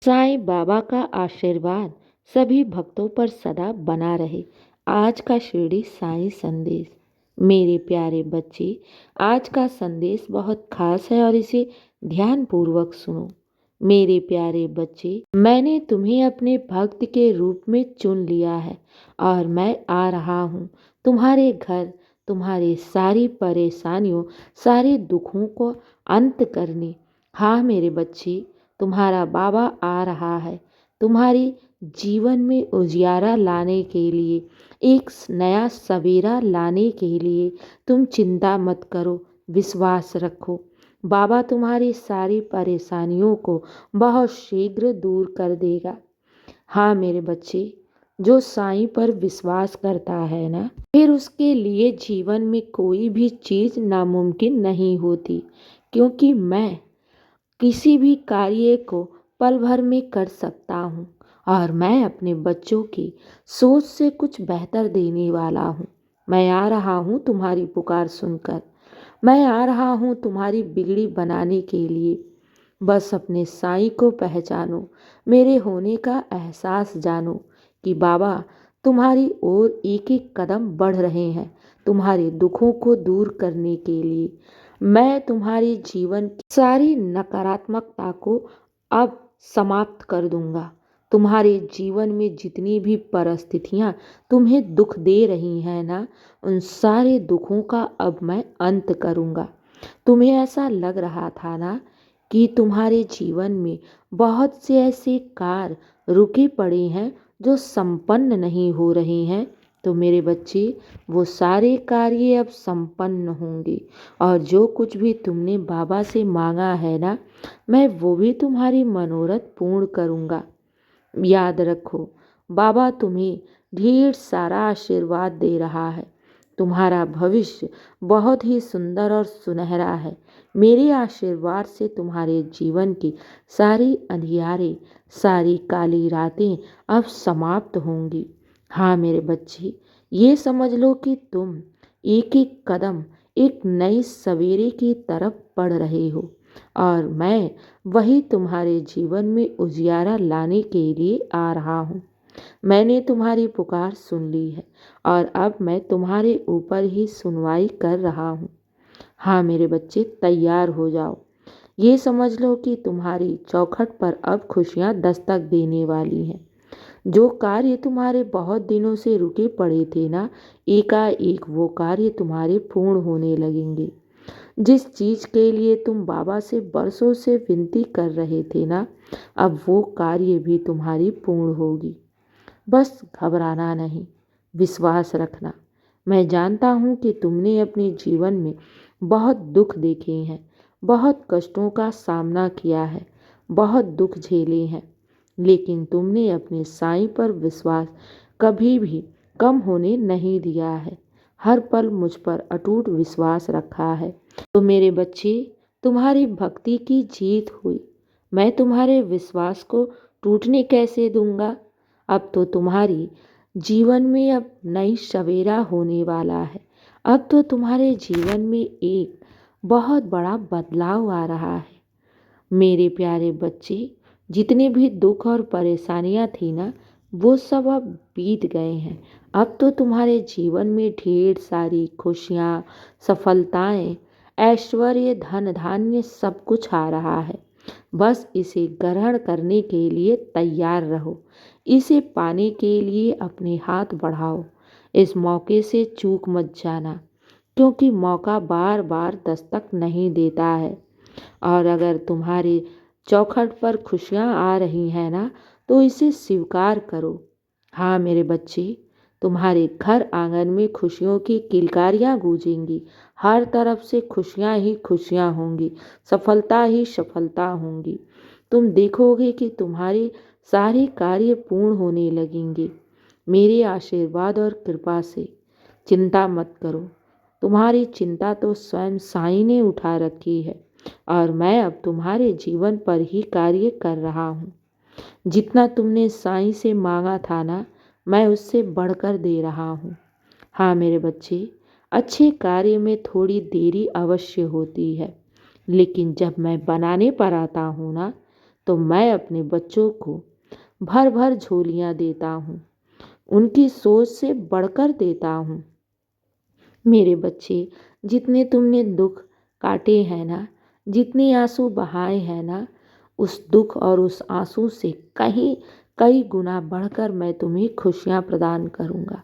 साईं बाबा का आशीर्वाद सभी भक्तों पर सदा बना रहे। आज का शिरडी साईं संदेश। मेरे प्यारे बच्चे, आज का संदेश बहुत खास है और इसे ध्यान पूर्वक सुनो। मेरे प्यारे बच्चे, मैंने तुम्हें अपने भक्त के रूप में चुन लिया है और मैं आ रहा हूँ तुम्हारे घर, तुम्हारी सारी परेशानियों, सारे दुखों को अंत करने। हाँ मेरे बच्चे, तुम्हारा बाबा आ रहा है तुम्हारी जीवन में उजियारा लाने के लिए, एक नया सवेरा लाने के लिए। तुम चिंता मत करो, विश्वास रखो। बाबा तुम्हारी सारी परेशानियों को बहुत शीघ्र दूर कर देगा। हाँ मेरे बच्चे, जो साईं पर विश्वास करता है ना, फिर उसके लिए जीवन में कोई भी चीज़ नामुमकिन नहीं होती, क्योंकि मैं किसी भी कार्य को पल भर में कर सकता हूँ और मैं अपने बच्चों की सोच से कुछ बेहतर देने वाला हूँ। मैं आ रहा हूँ तुम्हारी पुकार सुनकर, मैं आ रहा हूँ तुम्हारी बिगड़ी बनाने के लिए। बस अपने साईं को पहचानो, मेरे होने का एहसास जानो कि बाबा तुम्हारी ओर एक एक कदम बढ़ रहे हैं, तुम्हारे दुखों को दूर करने के लिए। मैं तुम्हारे जीवन की सारी नकारात्मकता को अब समाप्त कर दूंगा। तुम्हारे जीवन में जितनी भी परिस्थितियां तुम्हें दुख दे रही हैं ना, उन सारे दुखों का अब मैं अंत करूंगा। तुम्हें ऐसा लग रहा था ना कि तुम्हारे जीवन में बहुत से ऐसे कार्य रुके पड़े हैं जो संपन्न नहीं हो रहे हैं, तो मेरे बच्चे, वो सारे कार्य अब संपन्न होंगे और जो कुछ भी तुमने बाबा से मांगा है ना, मैं वो भी तुम्हारी मनोरथ पूर्ण करूँगा। याद रखो, बाबा तुम्हें ढेर सारा आशीर्वाद दे रहा है। तुम्हारा भविष्य बहुत ही सुंदर और सुनहरा है। मेरे आशीर्वाद से तुम्हारे जीवन की सारी अंधियारे, सारी काली रातें अब समाप्त होंगी। हाँ मेरे बच्चे, ये समझ लो कि तुम एक एक कदम एक नई सवेरे की तरफ बढ़ रहे हो और मैं वही तुम्हारे जीवन में उजियारा लाने के लिए आ रहा हूँ। मैंने तुम्हारी पुकार सुन ली है और अब मैं तुम्हारे ऊपर ही सुनवाई कर रहा हूँ। हाँ मेरे बच्चे, तैयार हो जाओ। ये समझ लो कि तुम्हारी चौखट पर अब खुशियाँ दस्तक देने वाली हैं। जो कार्य तुम्हारे बहुत दिनों से रुके पड़े थे ना, एकाएक वो कार्य तुम्हारे पूर्ण होने लगेंगे। जिस चीज़ के लिए तुम बाबा से बरसों से विनती कर रहे थे ना, अब वो कार्य भी तुम्हारी पूर्ण होगी। बस घबराना नहीं, विश्वास रखना। मैं जानता हूँ कि तुमने अपने जीवन में बहुत दुख देखे हैं, बहुत कष्टों का सामना किया है, बहुत दुख झेले हैं, लेकिन तुमने अपने साईं पर विश्वास कभी भी कम होने नहीं दिया है। हर पल मुझ पर अटूट विश्वास रखा है। तो मेरे बच्चे, तुम्हारी भक्ति की जीत हुई। मैं तुम्हारे विश्वास को टूटने कैसे दूंगा। अब तो तुम्हारी जीवन में अब नई सवेरा होने वाला है। अब तो तुम्हारे जीवन में एक बहुत बड़ा बदलाव आ रहा है। मेरे प्यारे बच्चे, जितने भी दुख और परेशानियां थी ना, वो सब अब बीत गए हैं। अब तो तुम्हारे जीवन में ढेर सारी खुशियाँ, सफलताएं, ऐश्वर्य, धन धान्य सब कुछ आ रहा है। बस इसे ग्रहण करने के लिए तैयार रहो। इसे पाने के लिए अपने हाथ बढ़ाओ। इस मौके से चूक मत जाना, क्योंकि मौका बार बार दस्तक नहीं देता है। और अगर तुम्हारी चौखट पर खुशियाँ आ रही हैं ना, तो इसे स्वीकार करो। हाँ मेरे बच्चे, तुम्हारे घर आंगन में खुशियों की किलकारियाँ गूंजेंगी। हर तरफ से खुशियाँ ही खुशियाँ होंगी, सफलता ही सफलता होंगी। तुम देखोगे कि तुम्हारे सारे कार्य पूर्ण होने लगेंगे मेरे आशीर्वाद और कृपा से। चिंता मत करो, तुम्हारी चिंता तो स्वयं साईं ने उठा रखी है और मैं अब तुम्हारे जीवन पर ही कार्य कर रहा हूँ। जितना तुमने साईं से मांगा था ना, मैं उससे बढ़कर दे रहा हूँ। हाँ मेरे बच्चे, अच्छे कार्य में थोड़ी देरी अवश्य होती है, लेकिन जब मैं बनाने पर आता हूँ ना, तो मैं अपने बच्चों को भर भर झोलियाँ देता हूँ, उनकी सोच से बढ़कर देता हूँ। मेरे बच्चे, जितने तुमने दुख काटे हैं ना, जितने आंसू बहाए हैं ना, उस दुख और उस आंसू से कहीं कई गुना बढ़कर मैं तुम्हें खुशियाँ प्रदान करूँगा।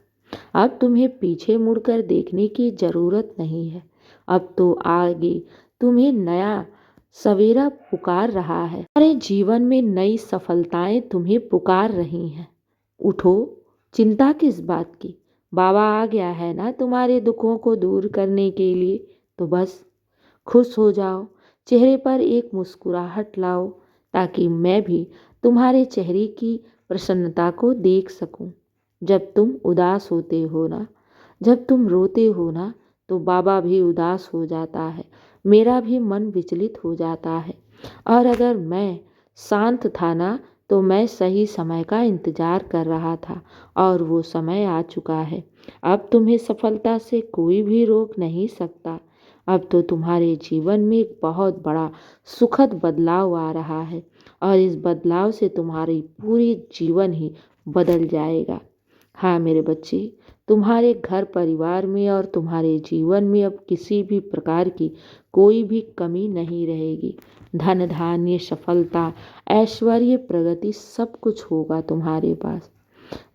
अब तुम्हें पीछे मुड़कर देखने की ज़रूरत नहीं है। अब तो आगे तुम्हें नया सवेरा पुकार रहा है। तुम्हारे जीवन में नई सफलताएं तुम्हें पुकार रही हैं। उठो, चिंता किस बात की? बाबा आ गया है ना तुम्हारे दुखों को दूर करने के लिए। तो बस खुश हो जाओ, चेहरे पर एक मुस्कुराहट लाओ, ताकि मैं भी तुम्हारे चेहरे की प्रसन्नता को देख सकूं। जब तुम उदास होते हो ना, जब तुम रोते हो ना, तो बाबा भी उदास हो जाता है, मेरा भी मन विचलित हो जाता है। और अगर मैं शांत था ना, तो मैं सही समय का इंतजार कर रहा था, और वो समय आ चुका है। अब तुम्हें सफलता से कोई भी रोक नहीं सकता। अब तो तुम्हारे जीवन में एक बहुत बड़ा सुखद बदलाव आ रहा है, और इस बदलाव से तुम्हारी पूरी जीवन ही बदल जाएगा। हाँ मेरे बच्चे, तुम्हारे घर परिवार में और तुम्हारे जीवन में अब किसी भी प्रकार की कोई भी कमी नहीं रहेगी। धन धान्य, सफलता, ऐश्वर्य, प्रगति सब कुछ होगा तुम्हारे पास।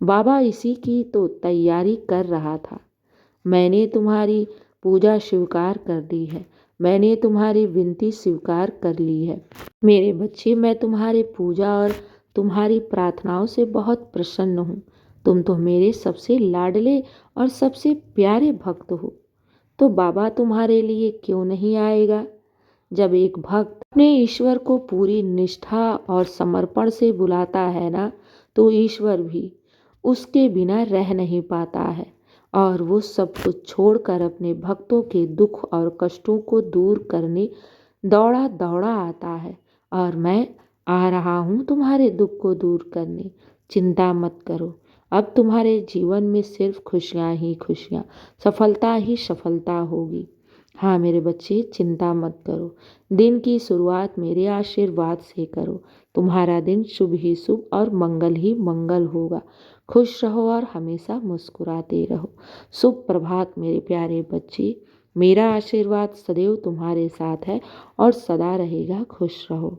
बाबा इसी की तो तैयारी कर रहा था। मैंने तुम्हारी पूजा स्वीकार कर ली है, मैंने तुम्हारी विनती स्वीकार कर ली है। मेरे बच्चे, मैं तुम्हारी पूजा और तुम्हारी प्रार्थनाओं से बहुत प्रसन्न हूँ। तुम तो मेरे सबसे लाडले और सबसे प्यारे भक्त हो। तो बाबा तुम्हारे लिए क्यों नहीं आएगा? जब एक भक्त अपने ईश्वर को पूरी निष्ठा और समर्पण से बुलाता है ना, तो ईश्वर भी उसके बिना रह नहीं पाता है, और वो सब कुछ छोड़कर अपने भक्तों के दुख और कष्टों को दूर करने दौड़ा दौड़ा आता है। और मैं आ रहा हूँ तुम्हारे दुख को दूर करने। चिंता मत करो, अब तुम्हारे जीवन में सिर्फ खुशियाँ ही खुशियाँ, सफलता ही सफलता होगी। हाँ मेरे बच्चे, चिंता मत करो। दिन की शुरुआत मेरे आशीर्वाद से करो। तुम्हारा दिन शुभ ही शुभ और मंगल ही मंगल होगा। खुश रहो और हमेशा मुस्कुराते रहो। शुभ प्रभात मेरे प्यारे बच्चे। मेरा आशीर्वाद सदैव तुम्हारे साथ है और सदा रहेगा। खुश रहो।